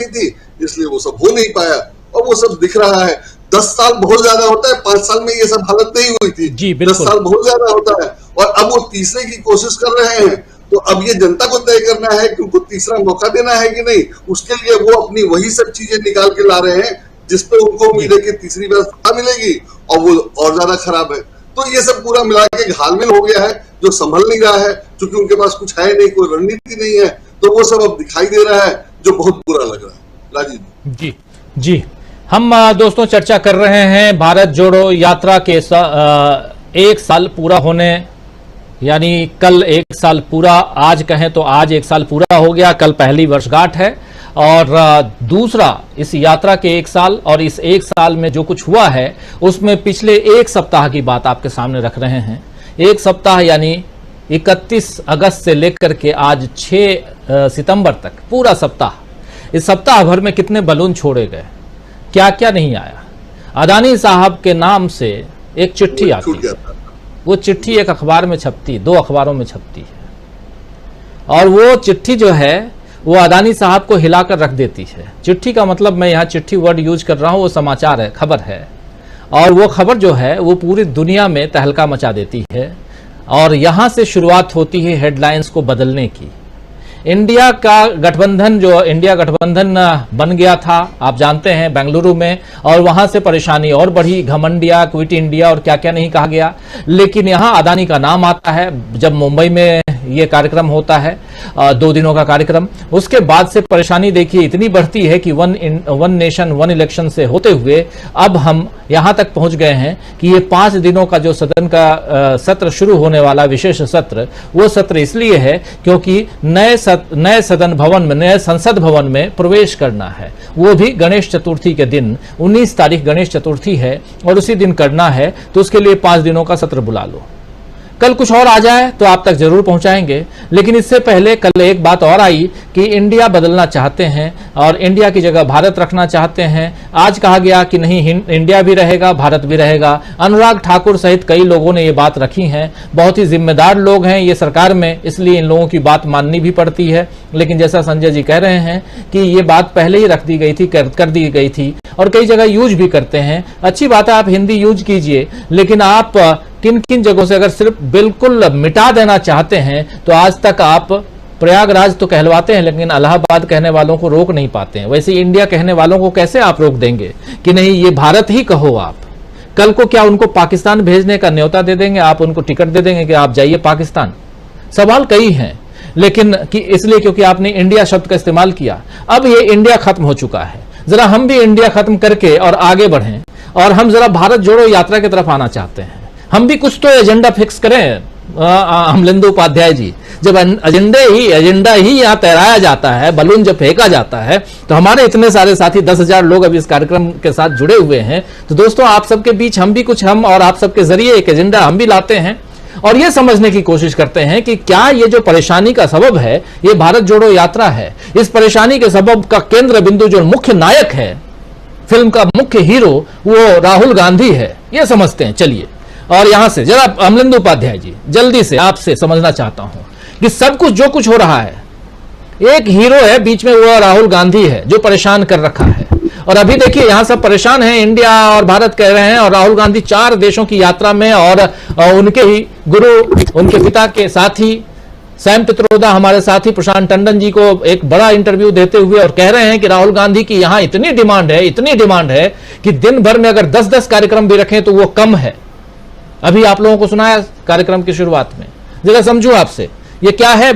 थी, इसलिए वो सब हो नहीं पाया और वो सब दिख रहा है। 10 साल बहुत ज्यादा होता है, 5 साल में ये सब हालत नहीं हुई थी। 10 साल बहुत ज्यादा होता है और अब वो तीसरे की कोशिश कर रहे हैं। तो अब ये जनता को तय करना है कि उनको तीसरा मौका देना है कि नहीं। उसके लिए वो अपनी वही सब चीजें निकाल के ला रहे हैं जिसपे उनको उम्मीद है कि तीसरी बार सत्ता मिलेगी और वो और ज्यादा खराब है। तो ये सब पूरा मिला के घालमेल हो गया है जो संभल नहीं रहा है, क्योंकि उनके पास कुछ है नहीं, कोई रणनीति नहीं है। तो वो सब अब दिखाई दे रहा है जो बहुत बुरा लग रहा है। राजीव जी जी, हम दोस्तों चर्चा कर रहे हैं भारत जोड़ो यात्रा के 1 साल पूरा होने, यानी कल 1 साल पूरा, आज कहें तो आज 1 साल पूरा हो गया, कल पहली वर्षगांठ है। और दूसरा इस यात्रा के 1 साल और इस 1 साल में जो कुछ हुआ है उसमें पिछले 1 सप्ताह की बात आपके सामने रख रहे हैं। 1 सप्ताह यानी 31 अगस्त से लेकर के आज 6 सितंबर तक पूरा सप्ताह, इस सप्ताह भर में कितने बलून छोड़े गए, क्या क्या नहीं आया। अदानी साहब के नाम से एक चिट्ठी आती है, वो चिट्ठी एक अखबार में छपती, 2 अखबारों में छपती है और वो चिट्ठी जो है वो अदानी साहब को हिलाकर रख देती है। चिट्ठी का मतलब, मैं यहाँ चिट्ठी वर्ड यूज कर रहा हूँ, वो समाचार है, खबर है, और वो खबर जो है वो पूरी दुनिया में तहलका मचा देती है। और यहाँ से शुरुआत होती है हेडलाइंस को बदलने की। इंडिया का गठबंधन, जो इंडिया गठबंधन बन गया था आप जानते हैं बेंगलुरु में, और वहां से परेशानी और बढ़ी, घमंडिया, क्विट इंडिया और क्या क्या नहीं कहा गया। लेकिन यहां अदानी का नाम आता है जब मुंबई में ये कार्यक्रम होता है, 2 दिनों का कार्यक्रम। उसके बाद से परेशानी देखिए इतनी बढ़ती है कि वन नेशन वन इलेक्शन से होते हुए अब हम यहां तक पहुंच गए हैं कि ये 5 दिनों का जो सदन का सत्र शुरू होने वाला विशेष सत्र, वो सत्र इसलिए है क्योंकि नए सदन भवन में, नए संसद भवन में प्रवेश करना है, वो भी गणेश चतुर्थी के दिन। 19 तारीख गणेश चतुर्थी है और उसी दिन करना है, तो उसके लिए 5 दिनों का सत्र बुला लो। कल कुछ और आ जाए तो आप तक जरूर पहुंचाएंगे, लेकिन इससे पहले कल एक बात और आई कि इंडिया बदलना चाहते हैं और इंडिया की जगह भारत रखना चाहते हैं। आज कहा गया कि नहीं, इंडिया भी रहेगा, भारत भी रहेगा। अनुराग ठाकुर सहित कई लोगों ने ये बात रखी है। बहुत ही जिम्मेदार लोग हैं ये सरकार में, इसलिए इन लोगों की बात माननी भी पड़ती है। लेकिन जैसा संजय जी कह रहे हैं कि ये बात पहले ही रख दी गई थी, कर दी गई थी, और कई जगह यूज भी करते हैं। अच्छी बात है, आप हिंदी यूज कीजिए, लेकिन आप किन किन जगहों से अगर सिर्फ बिल्कुल मिटा देना चाहते हैं तो आज तक आप प्रयागराज तो कहलवाते हैं लेकिन इलाहाबाद कहने वालों को रोक नहीं पाते हैं। वैसे इंडिया कहने वालों को कैसे आप रोक देंगे कि नहीं ये भारत ही कहो। आप कल को क्या उनको पाकिस्तान भेजने का न्योता दे देंगे, आप उनको टिकट दे देंगे कि आप जाइए पाकिस्तान? सवाल कई हैं, लेकिन कि इसलिए क्योंकि आपने इंडिया शब्द का इस्तेमाल किया। अब ये इंडिया खत्म हो चुका है, जरा हम भी इंडिया खत्म करके और आगे बढ़ें और हम जरा भारत जोड़ो यात्रा की तरफ आना चाहते हैं। हम भी कुछ तो एजेंडा फिक्स करें। अमलेंदु उपाध्याय जी, जब एजेंडा ही यहाँ तैराया जाता है, बलून जब फेंका जाता है, तो हमारे इतने सारे साथी 10,000 लोग अभी इस कार्यक्रम के साथ जुड़े हुए हैं। तो दोस्तों आप सबके बीच हम भी कुछ, हम और आप सबके जरिए एक एजेंडा हम भी लाते हैं और ये समझने की कोशिश करते हैं कि क्या ये जो परेशानी का सबब है ये भारत जोड़ो यात्रा है। इस परेशानी के सबब का केंद्र बिंदु, जो मुख्य नायक है, फिल्म का मुख्य हीरो, वो राहुल गांधी है, ये समझते हैं। चलिए, और यहां से जरा अमलेंदु उपाध्याय जी, जल्दी से आपसे समझना चाहता हूं कि सब कुछ जो कुछ हो रहा है, एक हीरो है बीच में, वो राहुल गांधी है जो परेशान कर रखा है। और अभी देखिए यहां सब परेशान हैं, इंडिया और भारत कह रहे हैं, और राहुल गांधी 4 देशों की यात्रा में, और उनके ही गुरु, उनके पिता के साथी सैम पित्रोदा, हमारे साथी प्रशांत टंडन जी को एक बड़ा इंटरव्यू देते हुए और कह रहे हैं कि राहुल गांधी की यहां इतनी डिमांड है कि दिन भर में अगर 10-10 कार्यक्रम भी रखें तो वो कम है। अभी आप लोगों को सुनाया कार्यक्रम की शुरुआत में, जरा समझू आपसे ये क्या है।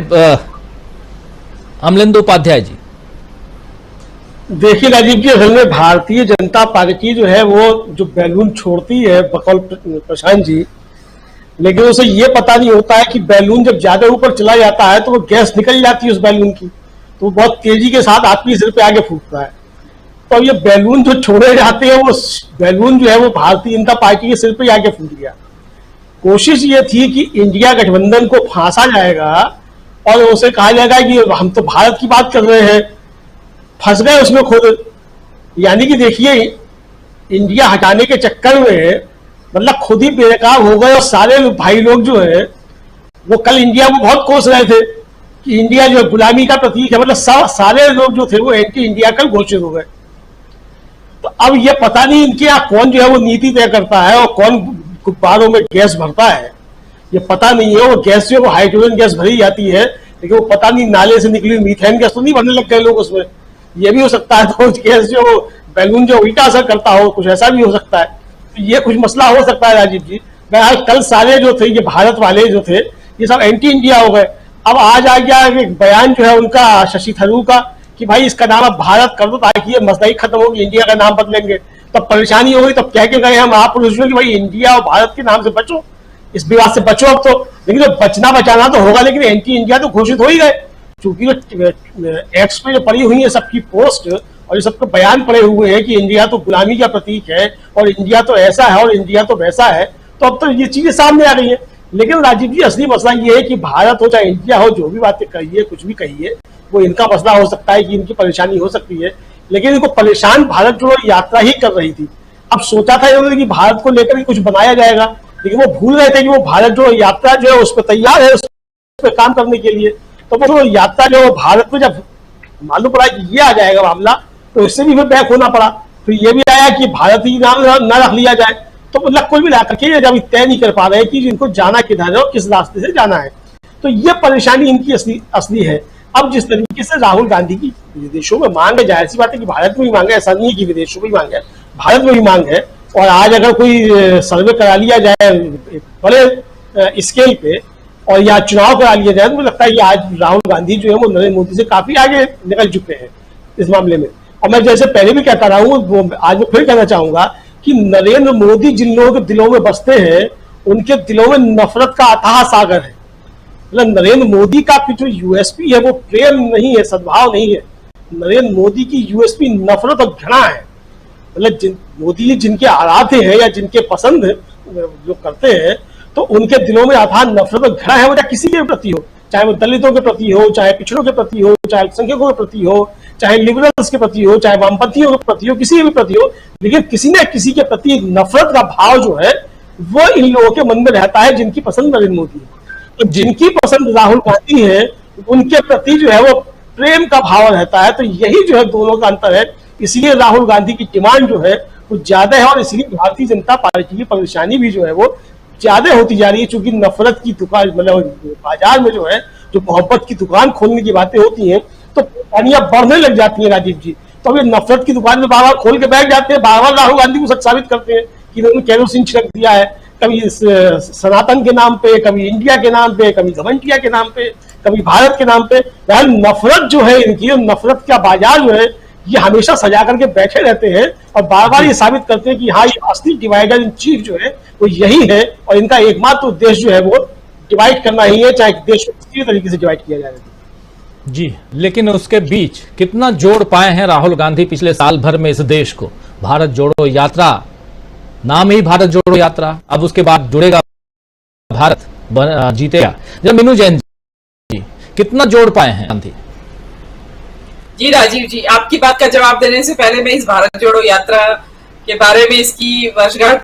अमलेंदु उपाध्याय जी, देखिए राजीव जी, असल में भारतीय जनता पार्टी जो है वो जो बैलून छोड़ती है बकौल प्रशांत जी, लेकिन उसे ये पता नहीं होता है कि बैलून जब ज्यादा ऊपर चला जाता है तो वो गैस निकल जाती है उस बैलून की, तो वो बहुत तेजी के साथ आपके सिर पे आगे फूटता है। तो ये बैलून जो छोड़े जाते हैं, वो बैलून जो है वो भारतीय जनता पार्टी के सिर पे आगे फूट गया। कोशिश ये थी कि इंडिया गठबंधन को फांसा जाएगा और उसे कहा जाएगा कि हम तो भारत की बात कर रहे हैं, फंस गए उसमें खुद। यानी कि देखिए, इंडिया हटाने के चक्कर में मतलब खुद ही बेनकाब हो गए, और सारे भाई लोग जो है वो कल इंडिया को बहुत कोस रहे थे कि इंडिया जो है गुलामी का प्रतीक है, मतलब सारे लोग जो थे वो एंटी इंडिया कल घोषित हो गए। तो अब ये पता नहीं इनके यहाँ कौन जो है वो नीति तय करता है और कौन गुब्बारों में गैस भरता है, ये पता नहीं है। वो गैस जो है वो हाइड्रोजन गैस भरी जाती है, लेकिन वो पता नहीं नाले से निकली मीथेन गैस तो नहीं भरने लग गए लोग उसमें। ये भी हो सकता है तो गैस जो बैलून जो उल्टा असर करता हो, कुछ ऐसा भी हो सकता है। तो ये कुछ मसला हो सकता है राजीव जी। बहरहाल कल सारे जो थे ये भारत वाले जो थे ये सब एंटी इंडिया हो गए। अब आज आ गया एक बयान जो है उनका शशि थरूर का कि भाई इसका नाम अब भारत कर दो ताकि ये मसला ही खत्म होगी, इंडिया का नाम बदलेंगे तब परेशानी होगी। तब कह के गए हम महापुरुष में कि भाई इंडिया और भारत के नाम से बचो, इस विवाद से बचो अब तो। लेकिन तो बचना बचाना तो होगा, लेकिन एंटी इंडिया तो घोषित हो ही गए, क्योंकि एक्स पे जो पड़ी हुई है सबकी पोस्ट और ये सबके बयान पड़े हुए हैं कि इंडिया तो गुलामी का प्रतीक है और इंडिया तो ऐसा है और इंडिया तो वैसा है। तो अब तो ये चीजें सामने आ रही है। लेकिन राजीव जी असली मसला ये है कि भारत हो चाहे इंडिया हो, जो भी बातें कहिए कुछ भी कहिए, वो इनका मसला हो सकता है कि इनकी परेशानी हो सकती है, लेकिन इनको परेशान भारत जो यात्रा ही कर रही थी। अब सोचा था इन्होंने कि भारत को लेकर कुछ बनाया जाएगा, लेकिन वो भूल रहे थे कि वो भारत जो यात्रा जो है उस पर तैयार है, उस पर काम करने के लिए। तो वो यात्रा जो भारत में जब मालूम पड़ा कि ये आ जाएगा मामला, तो इससे भी फिर बैक होना पड़ा। फिर ये भी आया कि भारत ही नाम न रख लिया जाए। तो मतलब कोई भी ला करके जब तय नहीं कर पा रहे कि इनको जाना किधर है और किस रास्ते से जाना है, तो ये परेशानी इनकी असली है। अब जिस तरीके से राहुल गांधी की विदेशों में मांग है, जाहिर सी बात है कि भारत में भी मांग है, ऐसा नहीं है कि विदेशों में भी मांग है, भारत में भी मांग है। और आज अगर कोई सर्वे करा लिया जाए बड़े स्केल पे और या चुनाव करा लिया जाए, तो मुझे लगता है कि आज राहुल गांधी जो है वो नरेंद्र मोदी से काफी आगे निकल चुके हैं इस मामले में। और मैं जैसे पहले भी कहता रहा हूँ, वो आज मैं फिर कहना चाहूंगा कि नरेंद्र मोदी जिन लोगों के दिलों में बसते हैं, उनके दिलों में नफरत का अथाह सागर है। मतलब नरेंद्र मोदी का जो यूएसपी है वो प्रेम नहीं है, सद्भाव नहीं है। नरेंद्र मोदी की यूएसपी नफरत और घृणा है। मतलब मोदी जी जिनके आराध्य हैं या जिनके पसंद जो करते हैं, तो उनके दिलों में अथाह नफरत और घृणा है, वो चाहे किसी के प्रति हो, चाहे वो दलितों के प्रति हो, चाहे पिछड़ों के प्रति हो, चाहे अल्पसंख्यकों के प्रति हो, चाहे लिबरल्स के प्रति हो, चाहे वामपंथियों के प्रति हो, किसी के भी प्रति हो। लेकिन किसी न किसी के प्रति नफरत का भाव जो है वो इन लोगों के मन में रहता है जिनकी पसंद नरेंद्र मोदी है। तो जिनकी पसंद राहुल गांधी है, उनके प्रति जो है वो प्रेम का भाव रहता है। तो यही जो है दोनों का अंतर है। इसलिए राहुल गांधी की डिमांड जो है वो ज्यादा है और इसलिए भारतीय जनता पार्टी की परेशानी भी जो है वो ज्यादा होती जा रही है। चूंकि नफरत की दुकान, मतलब बाजार में जो है जो मोहब्बत की दुकान खोलने की बातें होती हैं, तो परेशानियां बढ़ने लग जाती हैं राजीव जी। तो अब ये नफरत की दुकान में बार बार खोल के बैठ जाते हैं, बार बार राहुल गांधी को सच साबित करते हैं कि इन्होंने केरोसिन छिड़क दिया है, कभी सनातन के नाम पे, कभी इंडिया के नाम पे, कभी घमंडिया के नाम पे, कभी भारत के नाम पे। नफरत जो है इनकी, नफरत का बाजार जो है ये हमेशा सजा करके बैठे रहते हैं और बार बार ये साबित करते हैं कि हाँ ये असली डिवाइडर इन चीफ जो है वो यही है और इनका एकमात्र उद्देश्य जो है वो डिवाइड करना ही है, चाहे देश को किसी तरीके से डिवाइड किया जाए। जी, लेकिन उसके बीच कितना जोड़ पाए हैं राहुल गांधी पिछले साल भर में इस देश को? भारत जोड़ो यात्रा, नाम ही भारत जोड़ो यात्रा, अब उसके बाद जुड़ेगा भारत जीतेगा। जब मीनू जैन जी कितना जोड़ पाए हैं गांधी? जी राजीव जी, आपकी बात का जवाब देने से पहले मैं इस भारत जोड़ो यात्रा के बारे में, इसकी वर्षगांठ